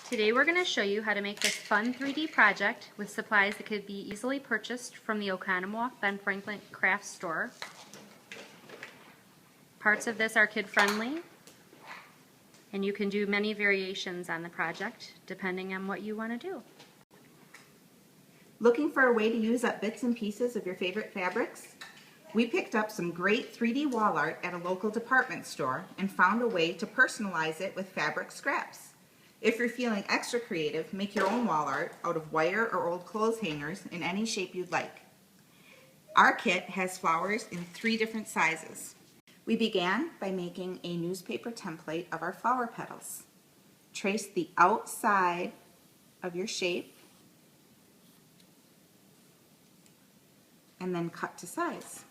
Today we're going to show you how to make this fun 3D project with supplies that could be easily purchased from the Oconomowoc Ben Franklin Craft Store. Parts of this are kid-friendly, and you can do many variations on the project depending on what you want to do. Looking for a way to use up bits and pieces of your favorite fabrics? We picked up some great 3D wall art at a local department store and found a way to personalize it with fabric scraps. If you're feeling extra creative, make your own wall art out of wire or old clothes hangers in any shape you'd like. Our kit has flowers in 3 different sizes. We began by making a newspaper template of our flower petals. Trace the outside of your shape and then cut to size.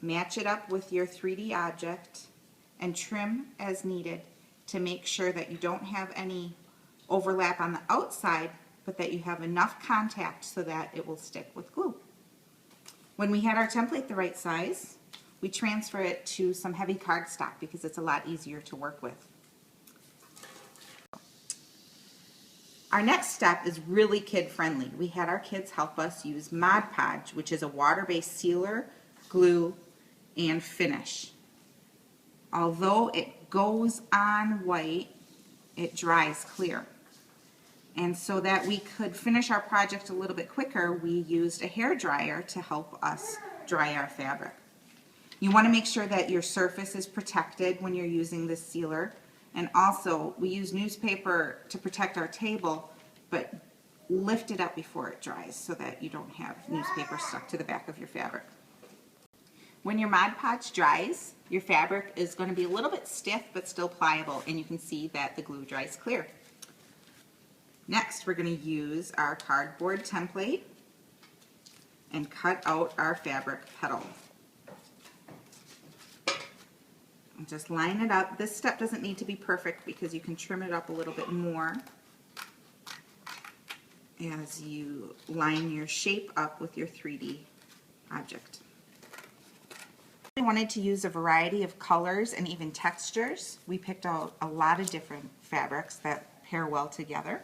Match it up with your 3D object and trim as needed to make sure that you don't have any overlap on the outside, but that you have enough contact so that it will stick with glue. When we had our template the right size, we transfer it to some heavy cardstock because it's a lot easier to work with. Our next step is really kid-friendly. We had our kids help us use Mod Podge, which is a water-based sealer, glue, and finish. Although it goes on white, it dries clear. And so that we could finish our project a little bit quicker, we used a hair dryer to help us dry our fabric. You want to make sure that your surface is protected when you're using this sealer. And also, we use newspaper to protect our table, but lift it up before it dries so that you don't have newspaper stuck to the back of your fabric. When your Mod Podge dries, your fabric is going to be a little bit stiff but still pliable, and you can see that the glue dries clear. Next, we're going to use our cardboard template and cut out our fabric petal. And just line it up. This step doesn't need to be perfect because you can trim it up a little bit more as you line your shape up with your 3D object. We wanted to use a variety of colors and even textures. We picked out a lot of different fabrics that pair well together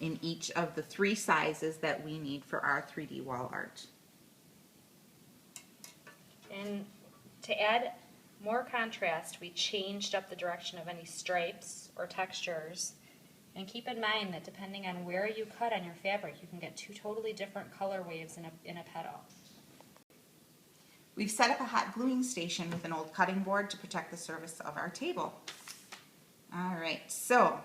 in each of the 3 sizes that we need for our 3D wall art. And to add more contrast, we changed up the direction of any stripes or textures. And keep in mind that depending on where you cut on your fabric, you can get 2 totally different color waves in a petal. We've set up a hot gluing station with an old cutting board to protect the surface of our table. Alright, so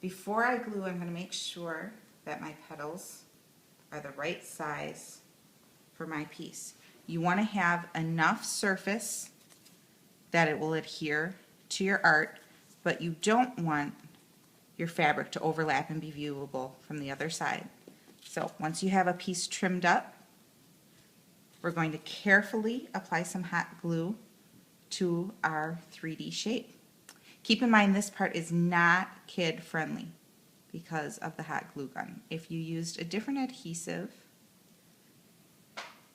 before I glue, I'm going to make sure that my petals are the right size for my piece. You want to have enough surface that it will adhere to your art, but you don't want your fabric to overlap and be viewable from the other side. So once you have a piece trimmed up, we're going to carefully apply some hot glue to our 3D shape. Keep in mind this part is not kid friendly because of the hot glue gun. If you used a different adhesive,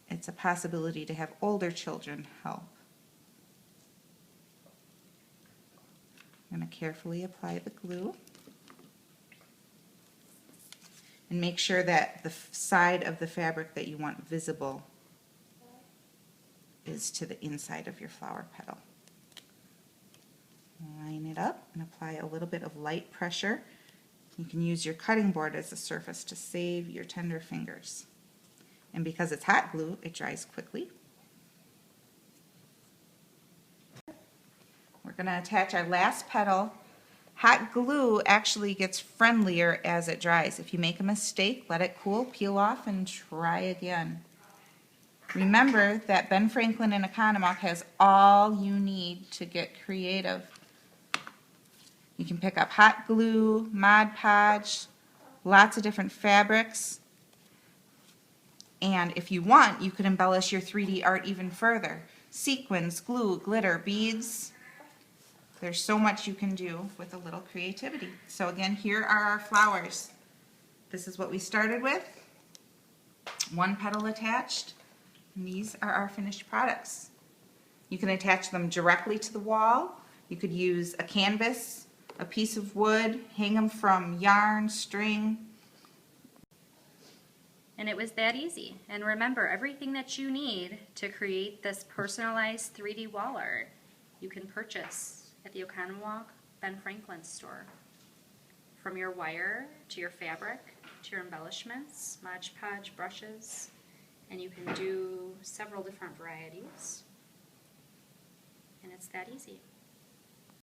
it's a possibility to have older children help. I'm going to carefully apply the glue and make sure that the side of the fabric that you want visible is to the inside of your flower petal. Line it up and apply a little bit of light pressure. You can use your cutting board as a surface to save your tender fingers. And because it's hot glue, it dries quickly. We're going to attach our last petal. Hot glue actually gets friendlier as it dries. If you make a mistake, let it cool, peel off, and try again. Remember that Ben Franklin in Oconomowoc has all you need to get creative. You can pick up hot glue, Mod Podge, lots of different fabrics. And if you want, you could embellish your 3D art even further. Sequins, glue, glitter, beads. There's so much you can do with a little creativity. So again, here are our flowers. This is what we started with. 1 petal attached. And these are our finished products. You can attach them directly to the wall. You could use a canvas, a piece of wood, hang them from yarn, string. And it was that easy. And remember, everything that you need to create this personalized 3D wall art, you can purchase at the Oconomowoc Ben Franklin store. From your wire, to your fabric, to your embellishments, Mod Podge brushes, and you can do several different varieties. And it's that easy.